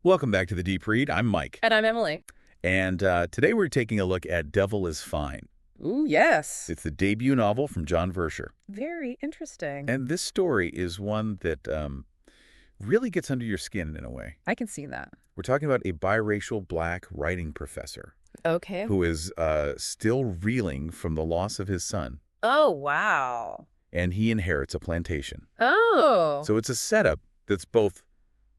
Welcome back to The Deep Read. I'm Mike. And I'm Emily. And today we're taking a look at Devil is Fine. Ooh, yes. It's the debut novel from John Vercher. Very interesting. And this story is one that really gets under your skin in a way. I can see that. We're talking about a biracial black writing professor Okay. who is still reeling from the loss of his son. Oh, wow. And he inherits a plantation. Oh. So it's a setup that's both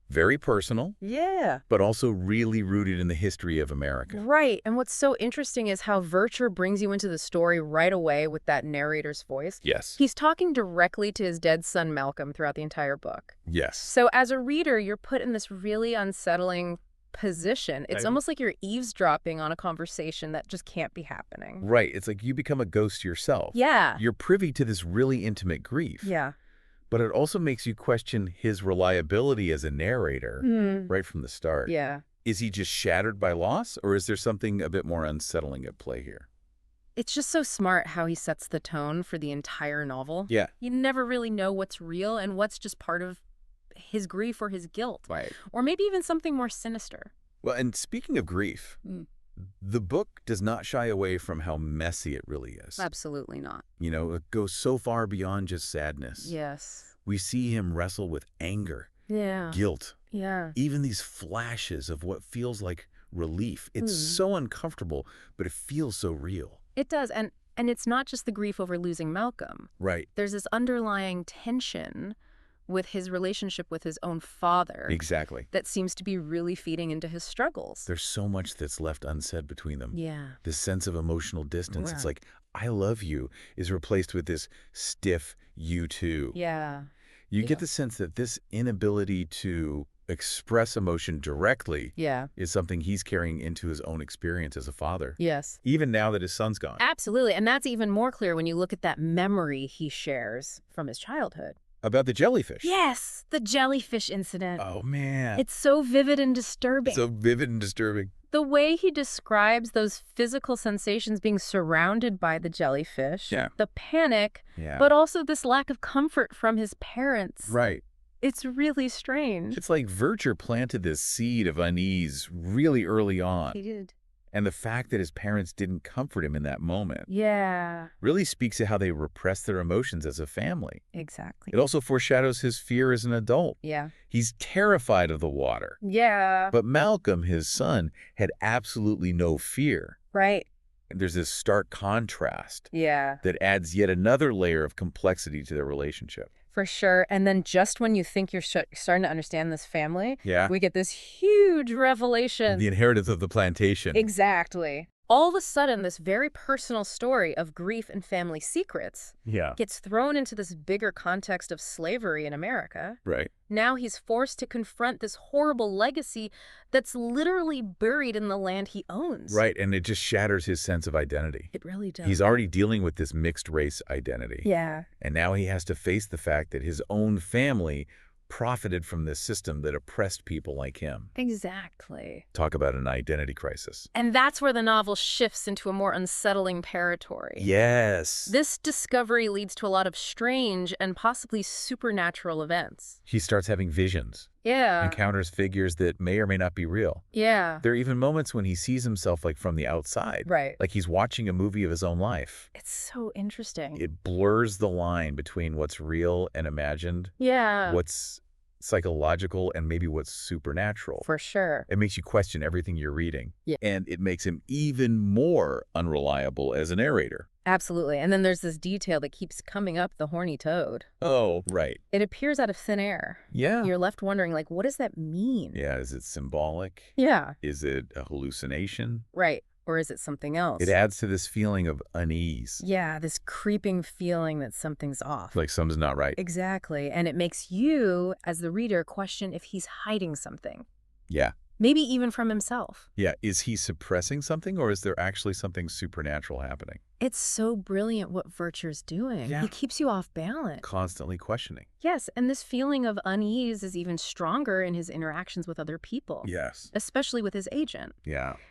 very personal, yeah. but also really rooted in the history of America. Right. And what's so interesting is how Vercher brings you into the story right away with that narrator's voice. Yes. He's talking directly to his dead son, Malcolm, throughout the entire book. Yes. So as a reader, you're put in this really unsettling position. It's almost like you're eavesdropping on a conversation that just can't be happening. Right. It's like you become a ghost yourself. Yeah. You're privy to this really intimate grief. Yeah. But it also makes you question his reliability as a narrator right from the start. Yeah. Is he just shattered by loss, or is there something a bit more unsettling at play here? It's just so smart how he sets the tone for the entire novel. Yeah. You never really know what's real and what's just part of his grief or his guilt. Right. Or maybe even something more sinister. Well, and speaking of grief, the book does not shy away from how messy it really is. Absolutely not. You know, it goes so far beyond just sadness. Yes. We see him wrestle with anger, guilt, even these flashes of what feels like relief. It's so uncomfortable, but it feels so real. It does. And it's not just the grief over losing Malcolm. Right. There's this underlying tension with his relationship with his own father. Exactly. That seems to be really feeding into his struggles. There's so much that's left unsaid between them. Yeah. This sense of emotional distance. Right. It's like, I love you is replaced with this stiff you too. Yeah. You get the sense that this inability to express emotion directly is something he's carrying into his own experience as a father. Yes. Even now that his son's gone. Absolutely. And that's even more clear when you look at that memory he shares from his childhood. About the jellyfish. Yes, the jellyfish incident. Oh, man. It's so vivid and disturbing. So vivid and disturbing. The way he describes those physical sensations being surrounded by the jellyfish, the panic, but also this lack of comfort from his parents. Right. It's really strange. It's like Vercher planted this seed of unease really early on. He did. And the fact that his parents didn't comfort him in that moment really speaks to how they repress their emotions as a family. Exactly. It also foreshadows his fear as an adult. Yeah. He's terrified of the water. Yeah. But Malcolm, his son, had absolutely no fear. Right. And there's this stark contrast that adds yet another layer of complexity to their relationship. For sure. And then just when you think you're starting to understand this family, we get this huge revelation. The inheritance of the plantation. Exactly. All of a sudden, this very personal story of grief and family secrets gets thrown into this bigger context of slavery in America. Right. Now he's forced to confront this horrible legacy that's literally buried in the land he owns. Right, and it just shatters his sense of identity. It really does. He's already dealing with this mixed race identity. Yeah. And now he has to face the fact that his own family profited from this system that oppressed people like him. Exactly. Talk about an identity crisis. And that's where the novel shifts into a more unsettling territory. Yes. This discovery leads to a lot of strange and possibly supernatural events. He starts having visions. Encounters figures that may or may not be real. There are even moments when he sees himself like from the outside. Right. Like he's watching a movie of his own life. It's so interesting. It blurs the line between what's real and imagined. What's psychological and maybe what's supernatural. For sure. It makes you question everything you're reading. And it makes him even more unreliable as a narrator. Absolutely. And then there's this detail that keeps coming up, the horny toad. Oh, right. It appears out of thin air. You're left wondering, like, what does that mean? Is it symbolic? Is it a hallucination? Right. Or is it something else? It adds to this feeling of unease. This creeping feeling that something's off. Like something's not right. Exactly. And it makes you, as the reader, question if he's hiding something. Yeah. Maybe even from himself. Is he suppressing something, or is there actually something supernatural happening? It's so brilliant what Vercher's doing. He keeps you off balance. Constantly questioning. Yes, and this feeling of unease is even stronger in his interactions with other people. Yes. Especially with his agent.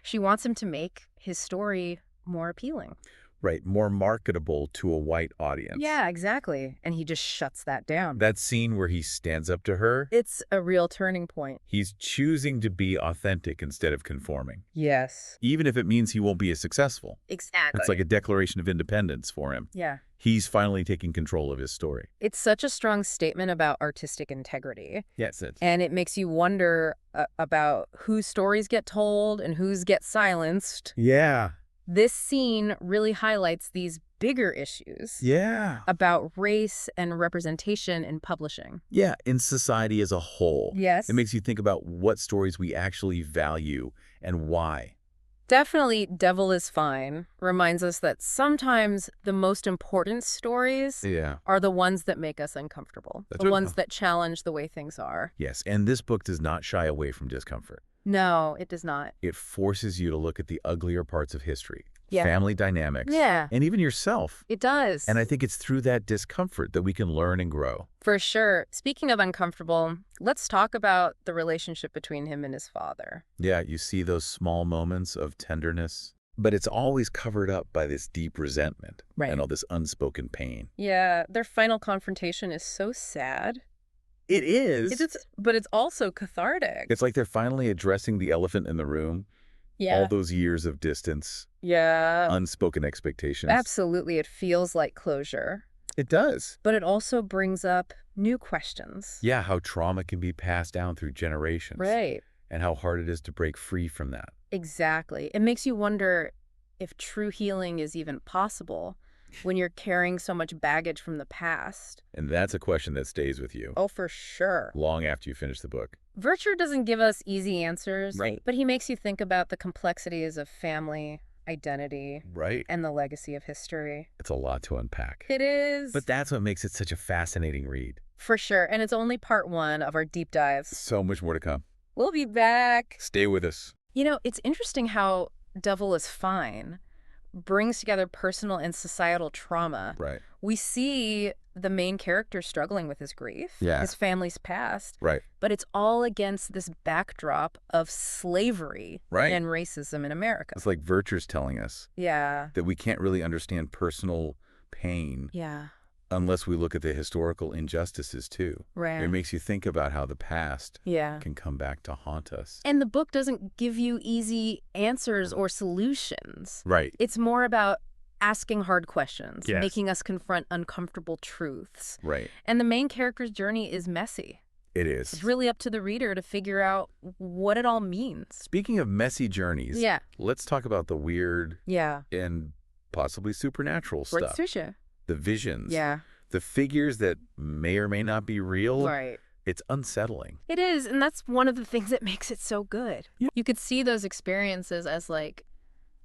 She wants him to make his story more appealing. Right, more marketable to a white audience. Yeah, exactly. And he just shuts that down. That scene where he stands up to her. It's a real turning point. He's choosing to be authentic instead of conforming. Yes. Even if it means he won't be as successful. Exactly. It's like a declaration of independence for him. Yeah. He's finally taking control of his story. It's such a strong statement about artistic integrity. Yes, and it makes you wonder about whose stories get told and whose get silenced. Yeah. This scene really highlights these bigger issues. Yeah. About race and representation in publishing. Yeah, in society as a whole. Yes. It makes you think about what stories we actually value and why. Definitely Devil is Fine reminds us that sometimes the most important stories are the ones that make us uncomfortable. The ones that challenge the way things are. Yes, and this book does not shy away from discomfort. No, it does not. It forces you to look at the uglier parts of history, Yeah. family dynamics, and even yourself. It does. And I think it's through that discomfort that we can learn and grow. For sure. Speaking of uncomfortable, let's talk about the relationship between him and his father. Yeah, you see those small moments of tenderness, but it's always covered up by this deep resentment and all this unspoken pain. Yeah, their final confrontation is so sad. It is. But it's also cathartic. It's like they're finally addressing the elephant in the room. Yeah. All those years of distance. Yeah. Unspoken expectations. Absolutely. It feels like closure. It does. But it also brings up new questions. Yeah, how trauma can be passed down through generations. Right. And how hard it is to break free from that. Exactly. It makes you wonder if true healing is even possible when you're carrying so much baggage from the past. And that's a question that stays with you. Oh, for sure. Long after you finish the book. Vercher doesn't give us easy answers, Right. But he makes you think about the complexities of family, identity, Right. and the legacy of history. It's a lot to unpack. It is. But that's what makes it such a fascinating read. For sure. And it's only part one of our deep dives. So much more to come. We'll be back. Stay with us. You know, it's interesting how Devil is Fine brings together personal and societal trauma. Right. We see the main character struggling with his grief, his family's past. Right. But it's all against this backdrop of slavery and racism in America. It's like Vercher's telling us that we can't really understand personal pain unless we look at the historical injustices too. Right. It makes you think about how the past Yeah. can come back to haunt us. And the book doesn't give you easy answers or solutions. Right. It's more about asking hard questions, Yes. making us confront uncomfortable truths. Right. And the main character's journey is messy. It is. It's really up to the reader to figure out what it all means. Speaking of messy journeys, let's talk about the weird and possibly supernatural stuff. The visions. The figures that may or may not be real. Right. It's unsettling. It is, and that's one of the things that makes it so good. Yeah. You could see those experiences as like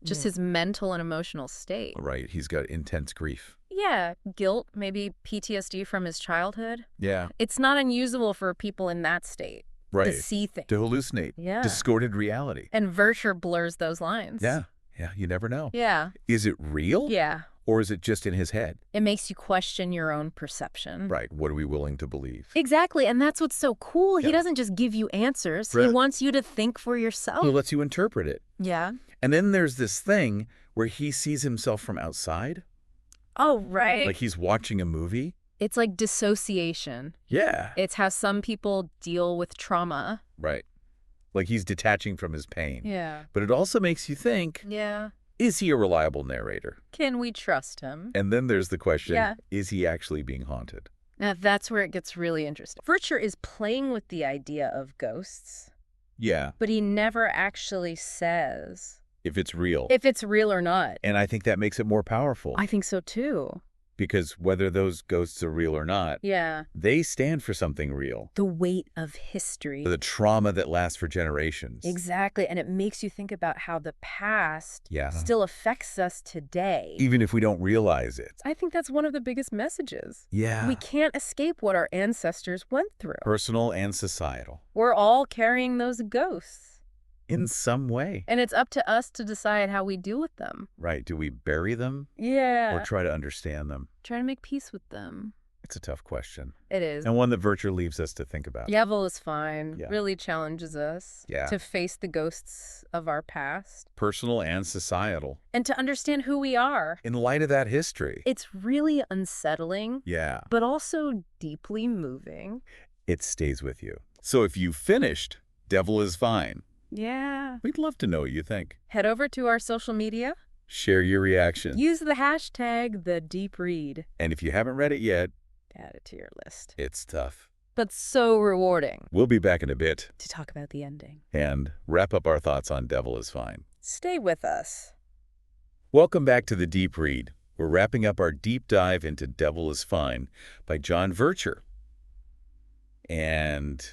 just his mental and emotional state. Right. He's got intense grief. Yeah. Guilt, maybe PTSD from his childhood. Yeah. It's not unusual for people in that state to see things. To hallucinate. Yeah. Distorted reality. And Vercher blurs those lines. Yeah. Yeah. You never know. Yeah. Is it real? Yeah. Or is it just in his head? It makes you question your own perception. Right. What are we willing to believe? Exactly. And that's what's so cool. He doesn't just give you answers. He wants you to think for yourself. He lets you interpret it. Yeah. And then there's this thing where he sees himself from outside. Oh, right. Like he's watching a movie. It's like dissociation. Yeah. It's how some people deal with trauma. Right. Like he's detaching from his pain. Yeah. But it also makes you think, Yeah. is he a reliable narrator? Can we trust him? And then there's the question, is he actually being haunted? Now, that's where it gets really interesting. Vercher is playing with the idea of ghosts. Yeah. But he never actually says if it's real. If it's real or not. And I think that makes it more powerful. I think so too. Because whether those ghosts are real or not, they stand for something real. The weight of history. The trauma that lasts for generations. Exactly. And it makes you think about how the past still affects us today. Even if we don't realize it. I think that's one of the biggest messages. Yeah. We can't escape what our ancestors went through. Personal and societal. We're all carrying those ghosts. In some way. And it's up to us to decide how we deal with them. Right. Do we bury them? Yeah. Or try to understand them? Try to make peace with them. It's a tough question. It is. And one that Vercher leaves us to think about. Devil is fine. Really challenges us to face the ghosts of our past. Personal and societal. And to understand who we are. In light of that history. It's really unsettling. Yeah. But also deeply moving. It stays with you. So if you finished Devil is Fine. Yeah. We'd love to know what you think. Head over to our social media. Share your reaction. Use the hashtag #TheDeepRead. And if you haven't read it yet, add it to your list. It's tough. But so rewarding. We'll be back in a bit to talk about the ending. And wrap up our thoughts on Devil is Fine. Stay with us. Welcome back to The Deep Read. We're wrapping up our deep dive into Devil is Fine by John Vercher. And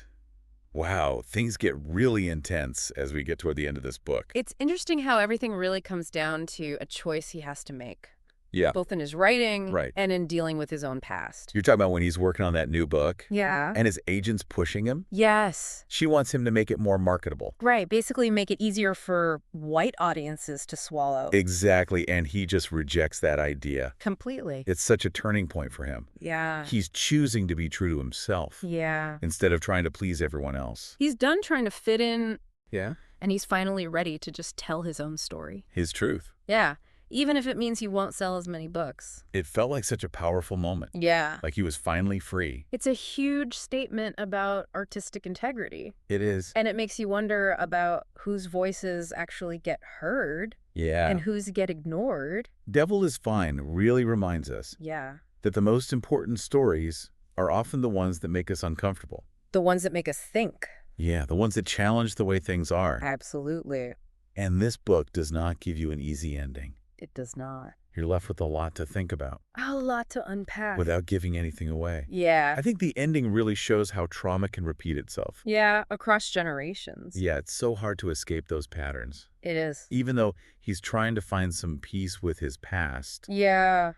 wow, things get really intense as we get toward the end of this book. It's interesting how everything really comes down to a choice he has to make. Yeah. Both in his writing and in dealing with his own past. You're talking about when he's working on that new book? Yeah. And his agent's pushing him? Yes. She wants him to make it more marketable. Right. Basically make it easier for white audiences to swallow. Exactly. And he just rejects that idea. Completely. It's such a turning point for him. Yeah. He's choosing to be true to himself. Yeah. Instead of trying to please everyone else. He's done trying to fit in. Yeah. And he's finally ready to just tell his own story. His truth. Yeah. Even if it means he won't sell as many books. It felt like such a powerful moment. Yeah. Like he was finally free. It's a huge statement about artistic integrity. It is. And it makes you wonder about whose voices actually get heard. Yeah. And whose get ignored. Devil is Fine really reminds us that the most important stories are often the ones that make us uncomfortable. The ones that make us think. Yeah, the ones that challenge the way things are. Absolutely. And this book does not give you an easy ending. It does not. You're left with a lot to think about. A lot to unpack. Without giving anything away. Yeah. I think the ending really shows how trauma can repeat itself. Yeah, across generations. Yeah, it's so hard to escape those patterns. It is. Even though he's trying to find some peace with his past. Yeah.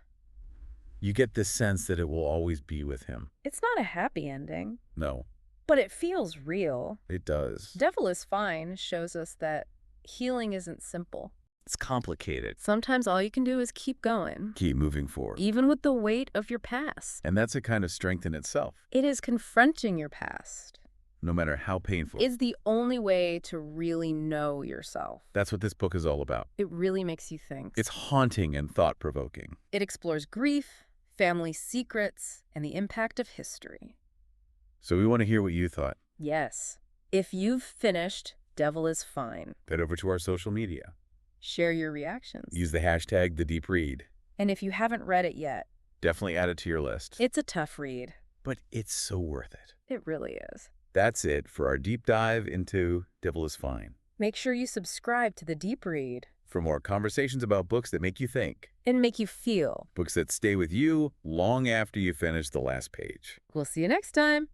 You get this sense that it will always be with him. It's not a happy ending. No. But it feels real. It does. Devil is Fine shows us that healing isn't simple. It's complicated. Sometimes all you can do is keep going. Keep moving forward. Even with the weight of your past. And that's a kind of strength in itself. It is confronting your past. No matter how painful. Is the only way to really know yourself. That's what this book is all about. It really makes you think. It's haunting and thought-provoking. It explores grief, family secrets, and the impact of history. So we want to hear what you thought. Yes. If you've finished Devil is Fine. Head over to our social media. Share your reactions. Use the hashtag #TheDeepRead. And if you haven't read it yet, definitely add it to your list. It's a tough read. But it's so worth it. It really is. That's it for our deep dive into Devil is Fine. Make sure you subscribe to The Deep Read. For more conversations about books that make you think. And make you feel. Books that stay with you long after you finish the last page. We'll see you next time.